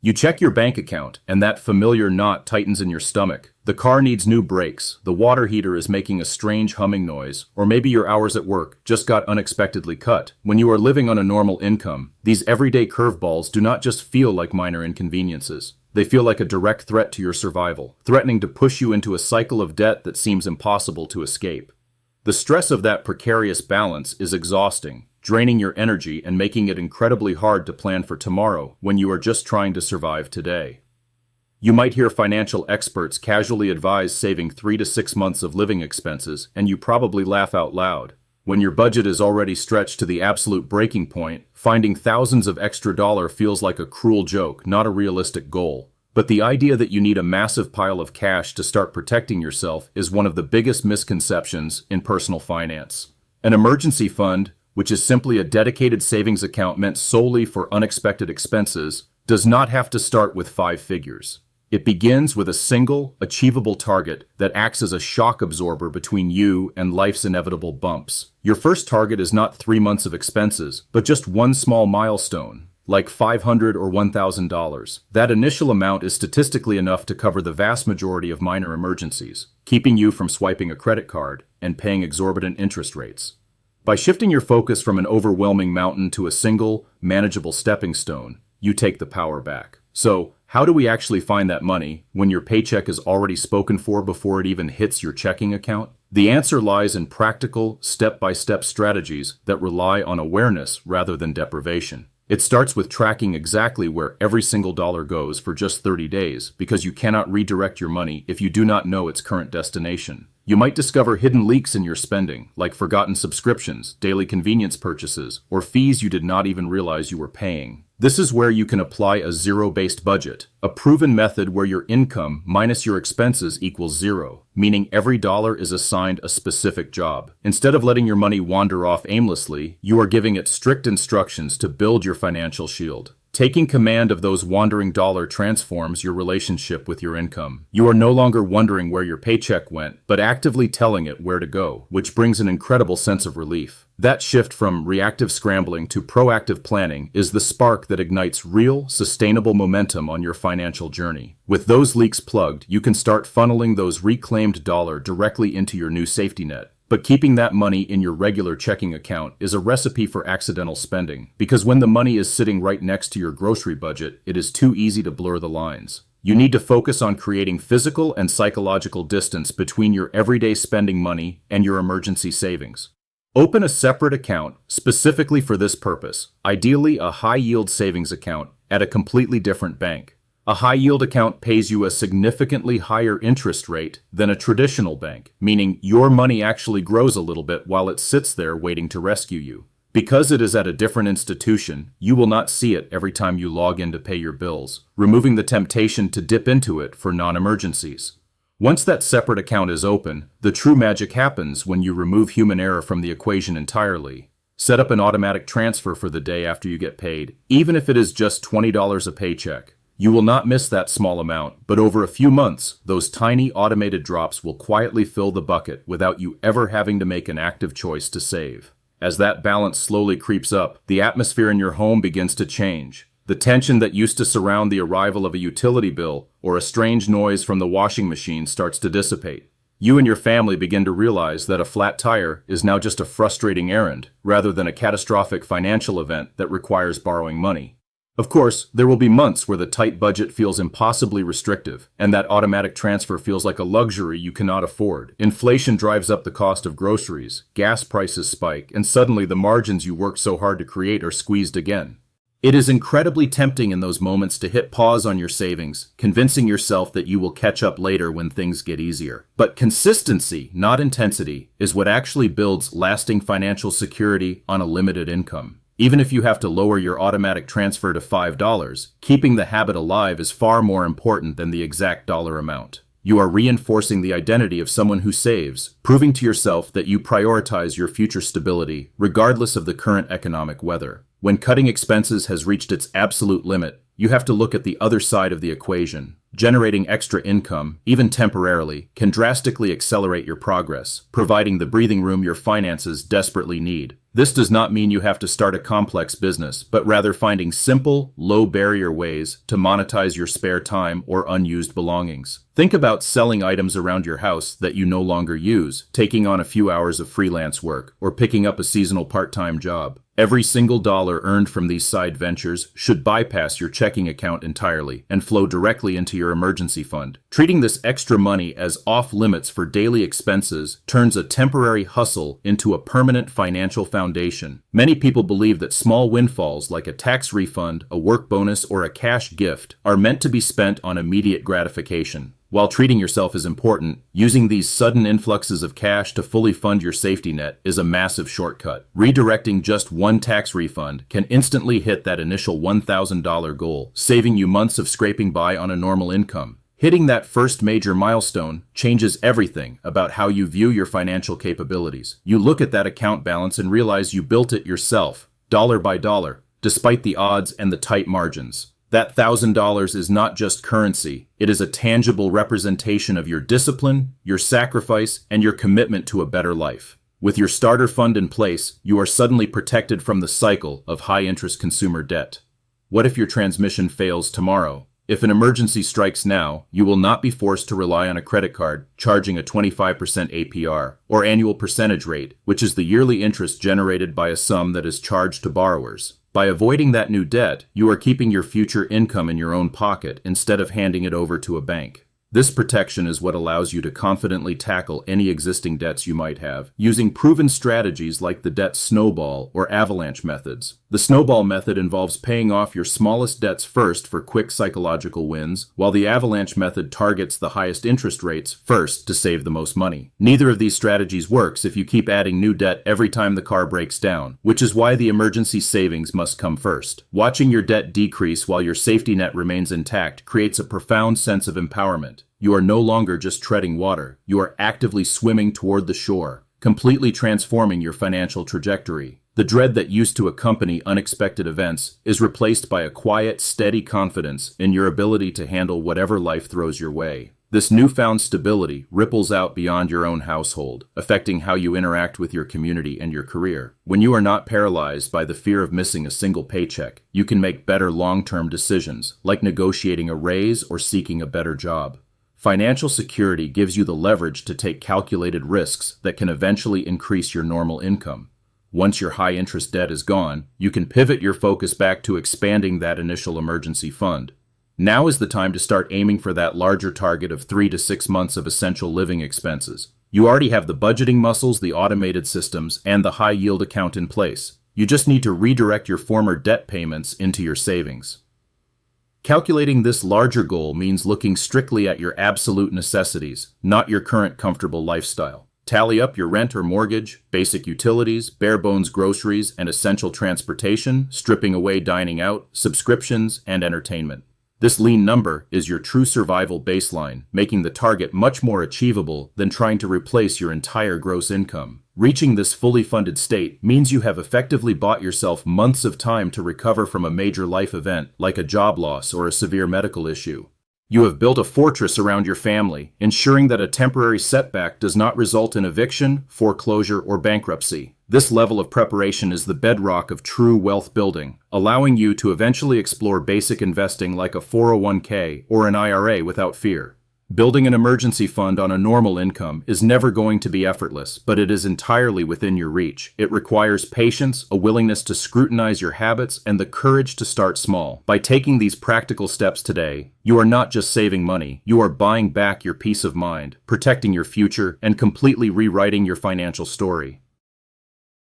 You check your bank account, and that familiar knot tightens in your stomach. The car needs new brakes, the water heater is making a strange humming noise, or maybe your hours at work just got unexpectedly cut. When you are living on a normal income, these everyday curveballs do not just feel like minor inconveniences. They feel like a direct threat to your survival, threatening to push you into a cycle of debt that seems impossible to escape. The stress of that precarious balance is exhausting, draining your energy and making it incredibly hard to plan for tomorrow when you are just trying to survive today. You might hear financial experts casually advise saving 3 to 6 months of living expenses, and you probably laugh out loud. When your budget is already stretched to the absolute breaking point, finding thousands of extra dollars feels like a cruel joke, not a realistic goal. But the idea that you need a massive pile of cash to start protecting yourself is one of the biggest misconceptions in personal finance. An emergency fund, which is simply a dedicated savings account meant solely for unexpected expenses, does not have to start with 5 figures. It begins with a single, achievable target that acts as a shock absorber between you and life's inevitable bumps. Your first target is not 3 months of expenses, but just one small milestone, like $500 or $1,000. That initial amount is statistically enough to cover the vast majority of minor emergencies, keeping you from swiping a credit card and paying exorbitant interest rates. By shifting your focus from an overwhelming mountain to a single, manageable stepping stone, you take the power back. So, how do we actually find that money when your paycheck is already spoken for before it even hits your checking account? The answer lies in practical, step-by-step strategies that rely on awareness rather than deprivation. It starts with tracking exactly where every single dollar goes for just 30 days, because you cannot redirect your money if you do not know its current destination. You might discover hidden leaks in your spending, like forgotten subscriptions, daily convenience purchases, or fees you did not even realize you were paying. This is where you can apply a zero-based budget, a proven method where your income minus your expenses equals zero, meaning every dollar is assigned a specific job. Instead of letting your money wander off aimlessly, you are giving it strict instructions to build your financial shield. Taking command of those wandering dollars transforms your relationship with your income. You are no longer wondering where your paycheck went, but actively telling it where to go, which brings an incredible sense of relief. That shift from reactive scrambling to proactive planning is the spark that ignites real, sustainable momentum on your financial journey. With those leaks plugged, you can start funneling those reclaimed dollars directly into your new safety net. But keeping that money in your regular checking account is a recipe for accidental spending, because when the money is sitting right next to your grocery budget, it is too easy to blur the lines. You need to focus on creating physical and psychological distance between your everyday spending money and your emergency savings. Open a separate account specifically for this purpose, ideally a high-yield savings account at a completely different bank. A high-yield account pays you a significantly higher interest rate than a traditional bank, meaning your money actually grows a little bit while it sits there waiting to rescue you. Because it is at a different institution, you will not see it every time you log in to pay your bills, removing the temptation to dip into it for non-emergencies. Once that separate account is open, the true magic happens when you remove human error from the equation entirely. Set up an automatic transfer for the day after you get paid, even if it is just $20 a paycheck. You will not miss that small amount, but over a few months, those tiny automated drops will quietly fill the bucket without you ever having to make an active choice to save. As that balance slowly creeps up, the atmosphere in your home begins to change. The tension that used to surround the arrival of a utility bill or a strange noise from the washing machine starts to dissipate. You and your family begin to realize that a flat tire is now just a frustrating errand, rather than a catastrophic financial event that requires borrowing money. Of course, there will be months where the tight budget feels impossibly restrictive, and that automatic transfer feels like a luxury you cannot afford. Inflation drives up the cost of groceries, gas prices spike, and suddenly the margins you worked so hard to create are squeezed again. It is incredibly tempting in those moments to hit pause on your savings, convincing yourself that you will catch up later when things get easier. But consistency, not intensity, is what actually builds lasting financial security on a limited income. Even if you have to lower your automatic transfer to $5, keeping the habit alive is far more important than the exact dollar amount. You are reinforcing the identity of someone who saves, proving to yourself that you prioritize your future stability regardless of the current economic weather. When cutting expenses has reached its absolute limit, you have to look at the other side of the equation. Generating extra income, even temporarily, can drastically accelerate your progress, providing the breathing room your finances desperately need. This does not mean you have to start a complex business, but rather finding simple, low-barrier ways to monetize your spare time or unused belongings. Think about selling items around your house that you no longer use, taking on a few hours of freelance work, or picking up a seasonal part-time job. Every single dollar earned from these side ventures should bypass your checking account entirely and flow directly into your emergency fund. Treating this extra money as off-limits for daily expenses turns a temporary hustle into a permanent financial foundation. Many people believe that small windfalls like a tax refund, a work bonus, or a cash gift are meant to be spent on immediate gratification. While treating yourself is important, using these sudden influxes of cash to fully fund your safety net is a massive shortcut. Redirecting just one tax refund can instantly hit that initial $1,000 goal, saving you months of scraping by on a normal income. Hitting that first major milestone changes everything about how you view your financial capabilities. You look at that account balance and realize you built it yourself, dollar by dollar, despite the odds and the tight margins. That $1,000 is not just currency, it is a tangible representation of your discipline, your sacrifice, and your commitment to a better life. With your starter fund in place, you are suddenly protected from the cycle of high-interest consumer debt. What if your transmission fails tomorrow? If an emergency strikes now, you will not be forced to rely on a credit card charging a 25% APR, or annual percentage rate, which is the yearly interest generated by a sum that is charged to borrowers. By avoiding that new debt, you are keeping your future income in your own pocket instead of handing it over to a bank. This protection is what allows you to confidently tackle any existing debts you might have, using proven strategies like the debt snowball or avalanche methods. The snowball method involves paying off your smallest debts first for quick psychological wins, while the avalanche method targets the highest interest rates first to save the most money. Neither of these strategies works if you keep adding new debt every time the car breaks down, which is why the emergency savings must come first. Watching your debt decrease while your safety net remains intact creates a profound sense of empowerment. You are no longer just treading water, you are actively swimming toward the shore, completely transforming your financial trajectory. The dread that used to accompany unexpected events is replaced by a quiet, steady confidence in your ability to handle whatever life throws your way. This newfound stability ripples out beyond your own household, affecting how you interact with your community and your career. When you are not paralyzed by the fear of missing a single paycheck, you can make better long-term decisions, like negotiating a raise or seeking a better job. Financial security gives you the leverage to take calculated risks that can eventually increase your normal income. Once your high-interest debt is gone, you can pivot your focus back to expanding that initial emergency fund. Now is the time to start aiming for that larger target of 3 to 6 months of essential living expenses. You already have the budgeting muscles, the automated systems, and the high-yield account in place. You just need to redirect your former debt payments into your savings. Calculating this larger goal means looking strictly at your absolute necessities, not your current comfortable lifestyle. Tally up your rent or mortgage, basic utilities, bare-bones groceries, and essential transportation, stripping away dining out, subscriptions, and entertainment. This lean number is your true survival baseline, making the target much more achievable than trying to replace your entire gross income. Reaching this fully funded state means you have effectively bought yourself months of time to recover from a major life event, like a job loss or a severe medical issue. You have built a fortress around your family, ensuring that a temporary setback does not result in eviction, foreclosure, or bankruptcy. This level of preparation is the bedrock of true wealth building, allowing you to eventually explore basic investing like a 401k or an IRA without fear. Building an emergency fund on a normal income is never going to be effortless, but it is entirely within your reach. It requires patience, a willingness to scrutinize your habits, and the courage to start small. By taking these practical steps today, you are not just saving money, you are buying back your peace of mind, protecting your future, and completely rewriting your financial story.